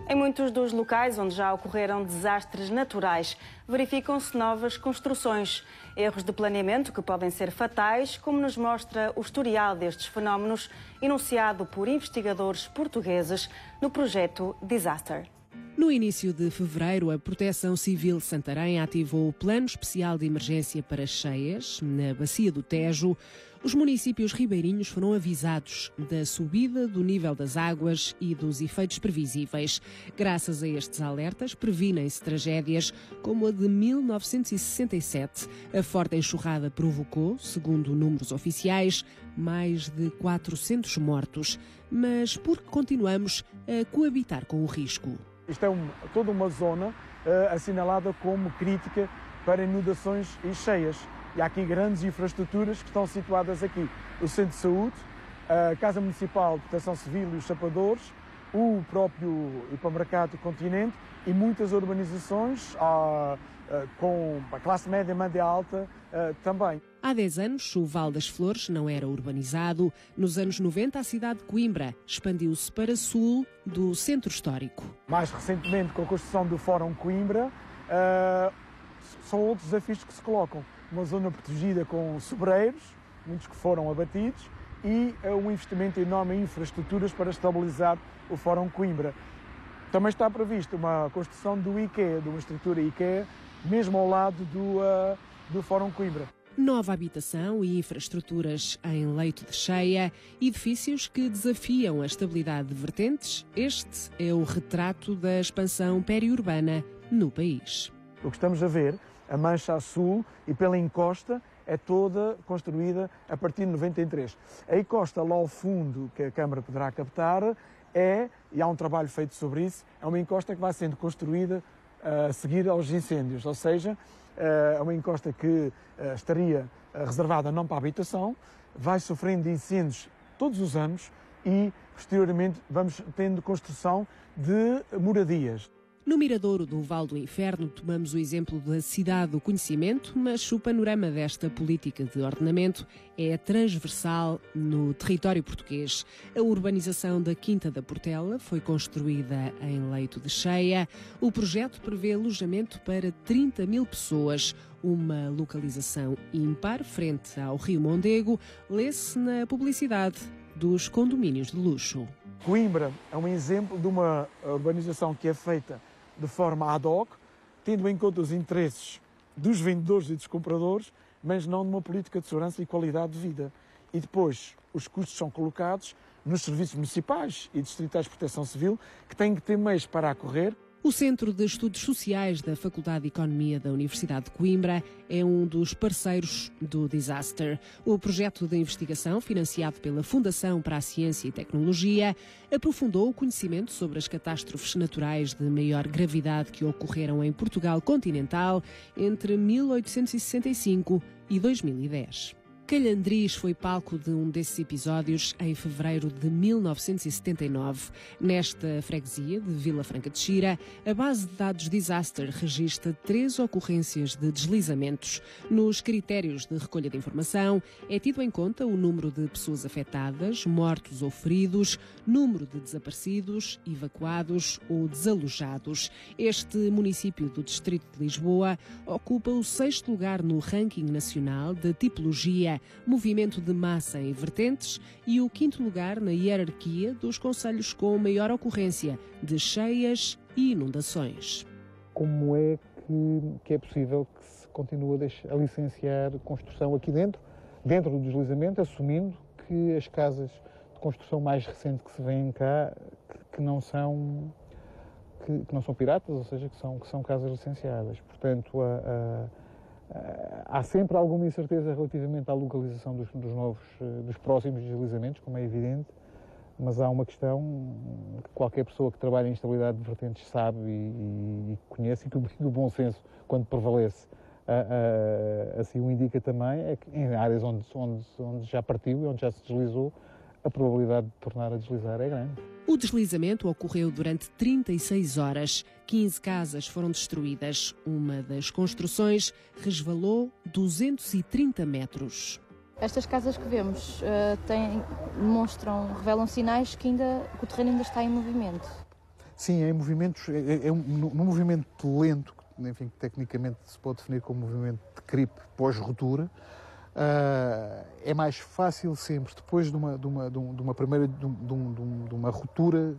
Em muitos dos locais onde já ocorreram desastres naturais, verificam-se novas construções. Erros de planeamento que podem ser fatais, como nos mostra o historial destes fenómenos, enunciado por investigadores portugueses no projeto Disaster. No início de fevereiro, a Proteção Civil de Santarém ativou o Plano Especial de Emergência para cheias na Bacia do Tejo. Os municípios ribeirinhos foram avisados da subida do nível das águas e dos efeitos previsíveis. Graças a estes alertas, previnem-se tragédias como a de 1967. A forte enxurrada provocou, segundo números oficiais, mais de 400 mortos. Mas por que continuamos a coabitar com o risco? Isto é toda uma zona assinalada como crítica para inundações e cheias. E há aqui grandes infraestruturas que estão situadas aqui. O Centro de Saúde, a Casa Municipal de Proteção Civil e os Chapadores, o próprio hipermercado Continente e muitas urbanizações com a classe média, média alta também. Há 10 anos, o Val das Flores não era urbanizado. Nos anos 90, a cidade de Coimbra expandiu-se para sul do centro histórico. Mais recentemente, com a construção do Fórum Coimbra, são outros desafios que se colocam. Uma zona protegida com sobreiros, muitos que foram abatidos, e um investimento enorme em infraestruturas para estabilizar o Fórum Coimbra. Também está prevista uma construção do IKEA, de uma estrutura IKEA, mesmo ao lado do Fórum Coimbra. Nova habitação e infraestruturas em leito de cheia, edifícios que desafiam a estabilidade de vertentes. Este é o retrato da expansão periurbana no país. O que estamos a ver, a mancha a sul e pela encosta, é toda construída a partir de 93. A encosta lá ao fundo, que a Câmara poderá captar, e há um trabalho feito sobre isso, é uma encosta que vai sendo construída a seguir aos incêndios, ou seja, é uma encosta que estaria reservada não para a habitação, vai sofrendo incêndios todos os anos e, posteriormente, vamos tendo construção de moradias. No Miradouro do Val do Inferno, tomamos o exemplo da cidade do conhecimento, mas o panorama desta política de ordenamento é transversal no território português. A urbanização da Quinta da Portela foi construída em leito de cheia. O projeto prevê alojamento para 30 mil pessoas. Uma localização ímpar frente ao Rio Mondego, lê-se na publicidade dos condomínios de luxo. Coimbra é um exemplo de uma urbanização que é feita de forma ad hoc, tendo em conta os interesses dos vendedores e dos compradores, mas não numa política de segurança e qualidade de vida. E depois os custos são colocados nos serviços municipais e distritais de proteção civil, que têm que ter meios para acorrer. O Centro de Estudos Sociais da Faculdade de Economia da Universidade de Coimbra é um dos parceiros do Disaster. O projeto de investigação, financiado pela Fundação para a Ciência e Tecnologia, aprofundou o conhecimento sobre as catástrofes naturais de maior gravidade que ocorreram em Portugal continental entre 1865 e 2010. Calhandris foi palco de um desses episódios em fevereiro de 1979. Nesta freguesia de Vila Franca de Xira, a base de dados Disaster registra 3 ocorrências de deslizamentos. Nos critérios de recolha de informação, é tido em conta o número de pessoas afetadas, mortos ou feridos, número de desaparecidos, evacuados ou desalojados. Este município do Distrito de Lisboa ocupa o 6º lugar no ranking nacional de tipologia movimento de massa em vertentes e o 5º lugar na hierarquia dos concelhos com maior ocorrência de cheias e inundações. Como é que é possível que se continue a licenciar construção aqui dentro do deslizamento, assumindo que as casas de construção mais recente que se vêem cá que não são piratas, ou seja, que são casas licenciadas. Portanto, há sempre alguma incerteza relativamente à localização dos próximos deslizamentos, como é evidente, mas há uma questão que qualquer pessoa que trabalha em estabilidade de vertentes sabe e conhece, e que o bom senso, quando prevalece, assim o indica também, é que em áreas onde já partiu e onde já se deslizou, a probabilidade de tornar a deslizar é grande. O deslizamento ocorreu durante 36 horas. 15 casas foram destruídas. Uma das construções resvalou 230 metros. Estas casas que vemos revelam sinais que o terreno ainda está em movimento. Sim, é em movimentos, num movimento lento, enfim, que tecnicamente se pode definir como movimento de creep pós-ruptura, é mais fácil sempre, depois de uma ruptura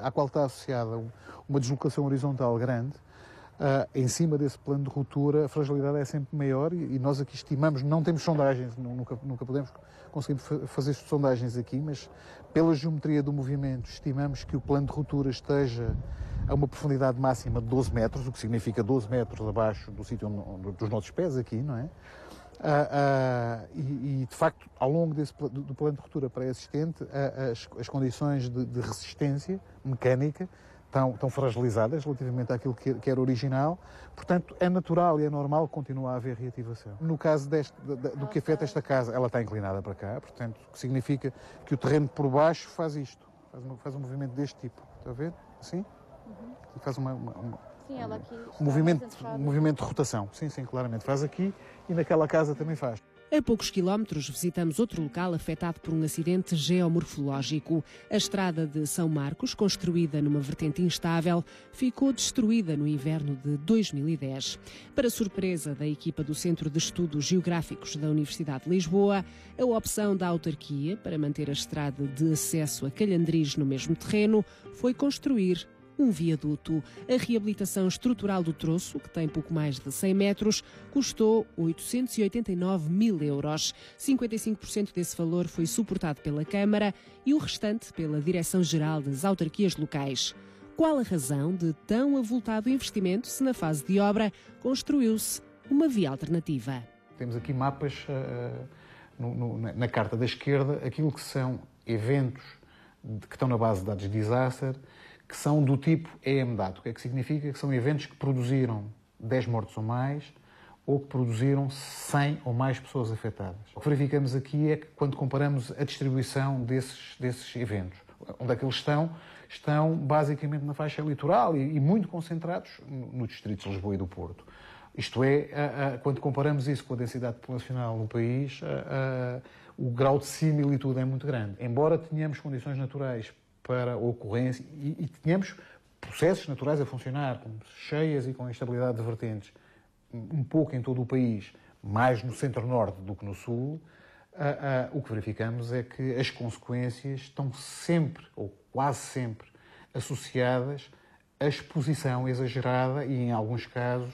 à qual está associada uma deslocação horizontal grande, em cima desse plano de ruptura a fragilidade é sempre maior e nós aqui estimamos, não temos sondagens, nunca podemos conseguir fazer sondagens aqui, mas pela geometria do movimento estimamos que o plano de ruptura esteja a uma profundidade máxima de 12 metros, o que significa 12 metros abaixo do sítio dos nossos pés aqui, não é? E de facto, ao longo do plano de ruptura pré-existente, as condições de resistência mecânica estão fragilizadas relativamente àquilo que era original, portanto é natural e é normal que continue a haver reativação. No caso do que afeta esta casa, ela está inclinada para cá, portanto, o que significa que o terreno por baixo faz isto, faz um movimento deste tipo, está a ver? Assim? E faz Sim, ela aqui um movimento de rotação, sim, claramente, faz aqui e naquela casa também faz. A poucos quilómetros visitamos outro local afetado por um acidente geomorfológico. A estrada de São Marcos, construída numa vertente instável, ficou destruída no inverno de 2010. Para surpresa da equipa do Centro de Estudos Geográficos da Universidade de Lisboa, a opção da autarquia para manter a estrada de acesso a Calhandris no mesmo terreno foi construir um viaduto. A reabilitação estrutural do troço, que tem pouco mais de 100 metros, custou 889 mil euros. 55% desse valor foi suportado pela Câmara e o restante pela Direção-Geral das Autarquias Locais. Qual a razão de tão avultado investimento se na fase de obra construiu-se uma via alternativa? Temos aqui mapas na carta da esquerda, aquilo que são eventos que estão na base de dados de disaster, que são do tipo EMDAT. O que é que significa? Que são eventos que produziram 10 mortos ou mais, ou que produziram 100 ou mais pessoas afetadas. O que verificamos aqui é que, quando comparamos a distribuição desses eventos, onde é que eles estão basicamente na faixa litoral e muito concentrados nos distritos de Lisboa e do Porto. Isto é, quando comparamos isso com a densidade populacional no país, o grau de similitude é muito grande. Embora tenhamos condições naturais para a ocorrência e tenhamos processos naturais a funcionar, com cheias e com instabilidade de vertentes, um pouco em todo o país, mais no centro-norte do que no sul, o que verificamos é que as consequências estão sempre, ou quase sempre, associadas à exposição exagerada e, em alguns casos,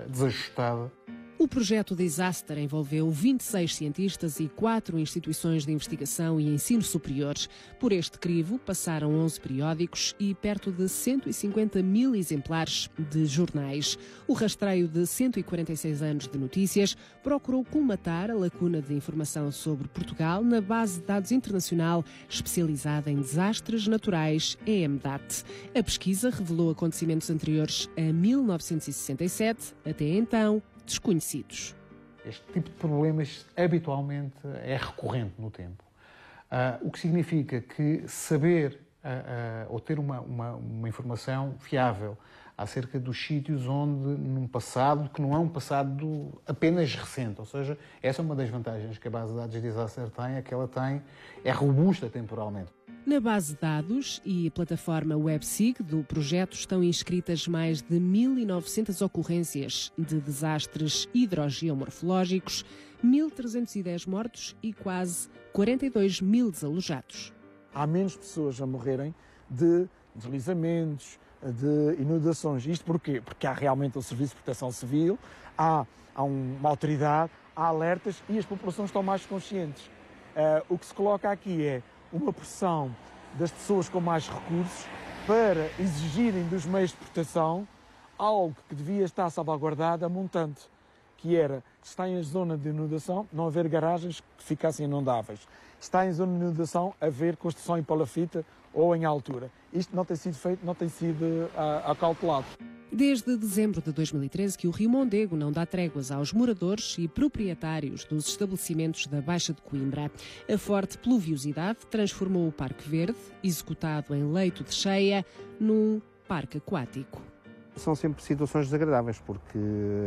desajustada. O projeto Disaster envolveu 26 cientistas e 4 instituições de investigação e ensino superior. Por este crivo passaram 11 periódicos e perto de 150 mil exemplares de jornais. O rastreio de 146 anos de notícias procurou colmatar a lacuna de informação sobre Portugal na base de dados internacional especializada em desastres naturais, EMDAT. A pesquisa revelou acontecimentos anteriores a 1967, até então desconhecidos. Este tipo de problemas habitualmente é recorrente no tempo. O que significa que saber ou ter uma informação fiável acerca dos sítios onde, num passado, que não é um passado apenas recente, ou seja, essa é uma das vantagens que a base de dados de disaster tem, é que ela é robusta temporalmente. Na base de dados e plataforma WebSig do projeto estão inscritas mais de 1.900 ocorrências de desastres hidrogeomorfológicos, 1.310 mortos e quase 42 mil desalojados. Há menos pessoas a morrerem de deslizamentos, de inundações. Isto porquê? Porque há realmente o Serviço de Proteção Civil, há uma autoridade, há alertas e as populações estão mais conscientes. O que se coloca aqui é uma pressão das pessoas com mais recursos para exigirem dos meios de proteção algo que devia estar salvaguardado a montante, que era, está em zona de inundação, não haver garagens que ficassem inundáveis. Está em zona de inundação, haver construção em palafita ou em altura. Isto não tem sido feito, não tem sido acautelado. Desde dezembro de 2013 que o Rio Mondego não dá tréguas aos moradores e proprietários dos estabelecimentos da Baixa de Coimbra. A forte pluviosidade transformou o Parque Verde, executado em leito de cheia, num parque aquático. São sempre situações desagradáveis, porque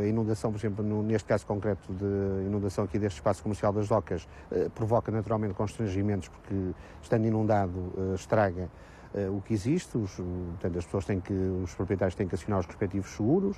a inundação, por exemplo, neste caso concreto de inundação aqui deste espaço comercial das Docas, provoca naturalmente constrangimentos, porque estando inundado estraga o que existe, portanto, os proprietários têm que acionar os respectivos seguros,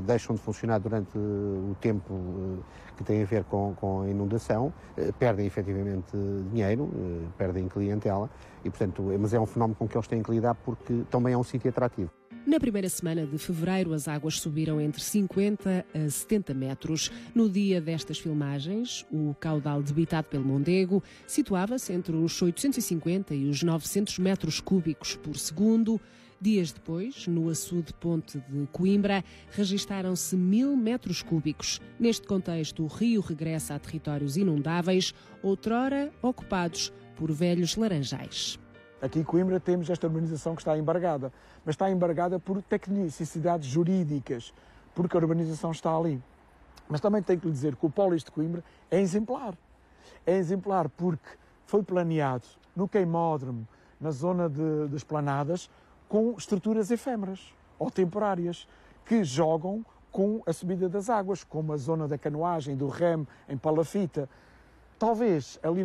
deixam de funcionar durante o tempo que tem a ver com a inundação, perdem efetivamente dinheiro, perdem clientela, e, portanto, mas é um fenómeno com que eles têm que lidar porque também é um sítio atrativo. Na primeira semana de fevereiro, as águas subiram entre 50 a 70 metros. No dia destas filmagens, o caudal debitado pelo Mondego situava-se entre os 850 e os 900 metros cúbicos por segundo. Dias depois, no açude Ponte de Coimbra, registaram-se 1000 metros cúbicos. Neste contexto, o rio regressa a territórios inundáveis, outrora ocupados por velhos laranjais. Aqui em Coimbra temos esta urbanização que está embargada, mas está embargada por tecnicidades jurídicas, porque a urbanização está ali. Mas também tenho que lhe dizer que o Pólis de Coimbra é exemplar. É exemplar porque foi planeado no queimódromo, na zona das planadas, com estruturas efêmeras ou temporárias, que jogam com a subida das águas, como a zona da canoagem, do remo, em palafita. Talvez ali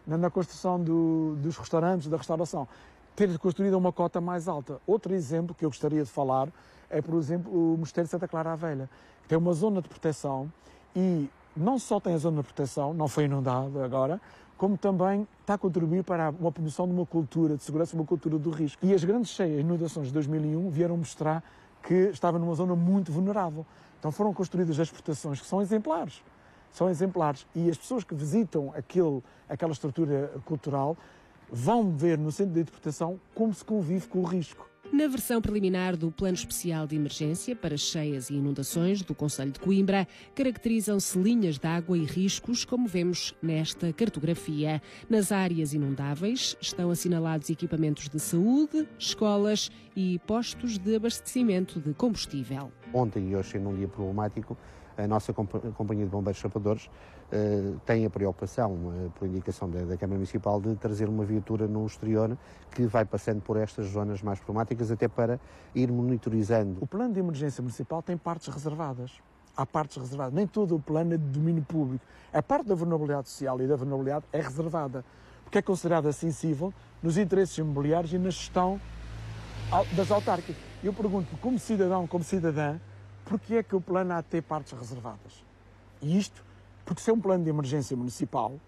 na construção dos restaurantes, da restauração, ter construído uma cota mais alta. Outro exemplo que eu gostaria de falar é, por exemplo, o Mosteiro de Santa Clara à Velha, que tem uma zona de proteção e não só tem a zona de proteção, não foi inundado agora, como também está a contribuir para uma promoção de uma cultura de segurança, uma cultura do risco. E as grandes cheias, inundações de 2001, vieram mostrar que estava numa zona muito vulnerável. Então foram construídas as proteções que são exemplares. São exemplares. E as pessoas que visitam aquela estrutura cultural vão ver no centro de interpretação como se convive com o risco. Na versão preliminar do Plano Especial de Emergência para Cheias e Inundações do Concelho de Coimbra, caracterizam-se linhas de água e riscos, como vemos nesta cartografia. Nas áreas inundáveis estão assinalados equipamentos de saúde, escolas e postos de abastecimento de combustível. Ontem e hoje, sendo um dia problemático, a nossa Companhia de Bombeiros Sapadores tem a preocupação, por indicação da Câmara Municipal, de trazer uma viatura no exterior que vai passando por estas zonas mais problemáticas, até para ir monitorizando. O plano de emergência municipal tem partes reservadas. Há partes reservadas. Nem todo o plano é de domínio público. A parte da vulnerabilidade social e da vulnerabilidade é reservada, porque é considerada sensível nos interesses imobiliários e na gestão das autárquicas. Eu pergunto, como cidadão, como cidadã, porque é que o plano há de ter partes reservadas? E isto, porque se é um plano de emergência municipal,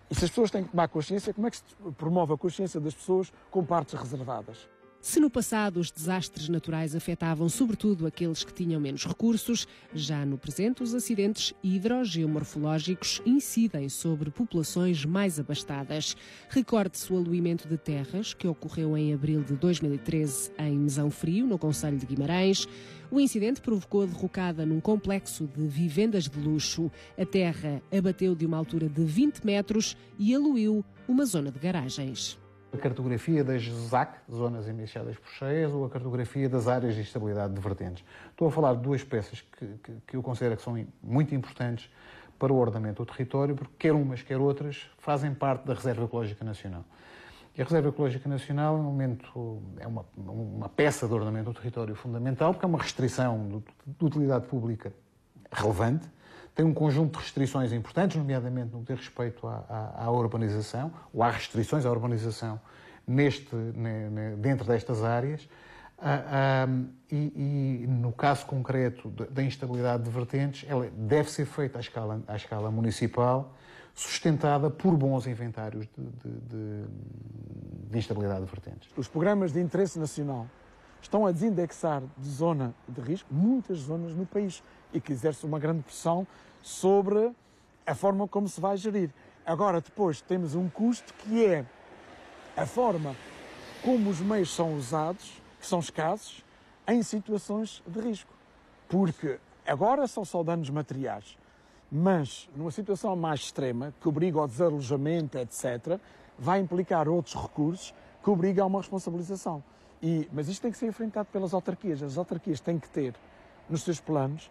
e se as pessoas têm que tomar consciência, como é que se promove a consciência das pessoas com partes reservadas? Se no passado os desastres naturais afetavam sobretudo aqueles que tinham menos recursos, já no presente os acidentes hidrogeomorfológicos incidem sobre populações mais abastadas. Recorde-se o aluimento de terras, que ocorreu em abril de 2013 em Mesão Frio, no concelho de Guimarães. O incidente provocou a derrocada num complexo de vivendas de luxo. A terra abateu de uma altura de 20 metros e aluiu uma zona de garagens. A cartografia das ZAC, zonas iniciadas por cheias, ou a cartografia das áreas de instabilidade de vertentes. Estou a falar de duas peças que eu considero que são muito importantes para o ordenamento do território, porque quer umas, quer outras, fazem parte da Reserva Ecológica Nacional. E a Reserva Ecológica Nacional, no momento, é uma peça de ordenamento do território fundamental, porque é uma restrição de utilidade pública relevante, tem um conjunto de restrições importantes, nomeadamente no que diz respeito à urbanização, ou há restrições à urbanização dentro destas áreas, e no caso concreto da instabilidade de vertentes, ela deve ser feita à escala municipal, sustentada por bons inventários de instabilidade de vertentes. Os programas de interesse nacional estão a desindexar de zona de risco muitas zonas no país e que exercem uma grande pressão sobre a forma como se vai gerir. Agora, depois, temos um custo que é a forma como os meios são usados, que são escassos, em situações de risco. Porque agora são só danos materiais, mas numa situação mais extrema, que obriga ao desalojamento, etc., vai implicar outros recursos que obrigam a uma responsabilização. Mas isto tem que ser enfrentado pelas autarquias. As autarquias têm que ter nos seus planos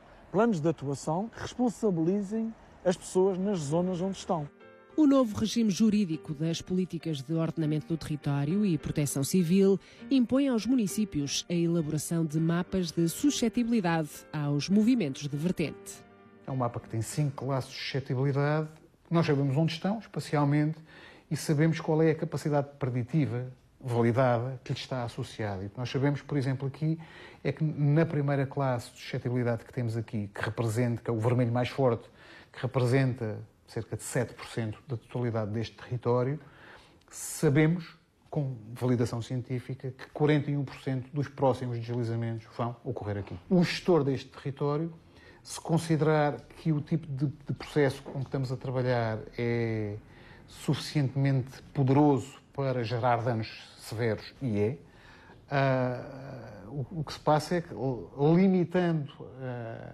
de atuação que responsabilizem as pessoas nas zonas onde estão. O novo regime jurídico das políticas de ordenamento do território e proteção civil impõe aos municípios a elaboração de mapas de suscetibilidade aos movimentos de vertente. É um mapa que tem 5 classes de suscetibilidade, nós sabemos onde estão, espacialmente, e sabemos qual é a capacidade preditiva validada que lhe está associada. E nós sabemos, por exemplo, aqui, é que na primeira classe de suscetibilidade que temos aqui, que é o vermelho mais forte, que representa cerca de 7% da totalidade deste território, sabemos, com validação científica, que 41% dos próximos deslizamentos vão ocorrer aqui. O gestor deste território, se considerar que o tipo de processo com que estamos a trabalhar é suficientemente poderoso para gerar danos severos, e é, o que se passa é que, limitando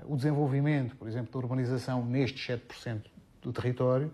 o desenvolvimento, por exemplo, da urbanização nestes 7% do território,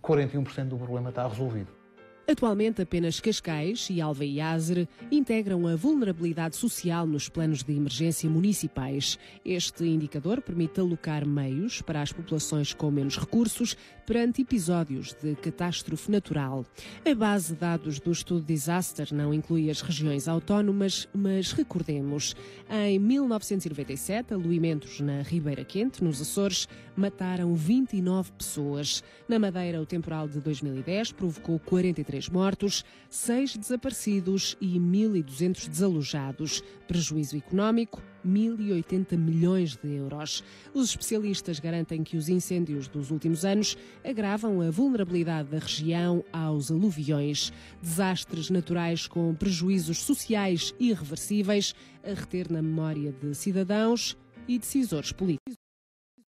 41% do problema está resolvido. Atualmente, apenas Cascais e Alva Iázere integram a vulnerabilidade social nos planos de emergência municipais. Este indicador permite alocar meios para as populações com menos recursos perante episódios de catástrofe natural. A base de dados do estudo Disaster não inclui as regiões autónomas, mas recordemos, em 1997, aluimentos na Ribeira Quente, nos Açores, mataram 29 pessoas. Na Madeira, o temporal de 2010 provocou 43 mortos, 6 desaparecidos e 1.200 desalojados. Prejuízo económico, 1.080 milhões de euros. Os especialistas garantem que os incêndios dos últimos anos agravam a vulnerabilidade da região aos aluviões. Desastres naturais com prejuízos sociais irreversíveis a reter na memória de cidadãos e decisores políticos.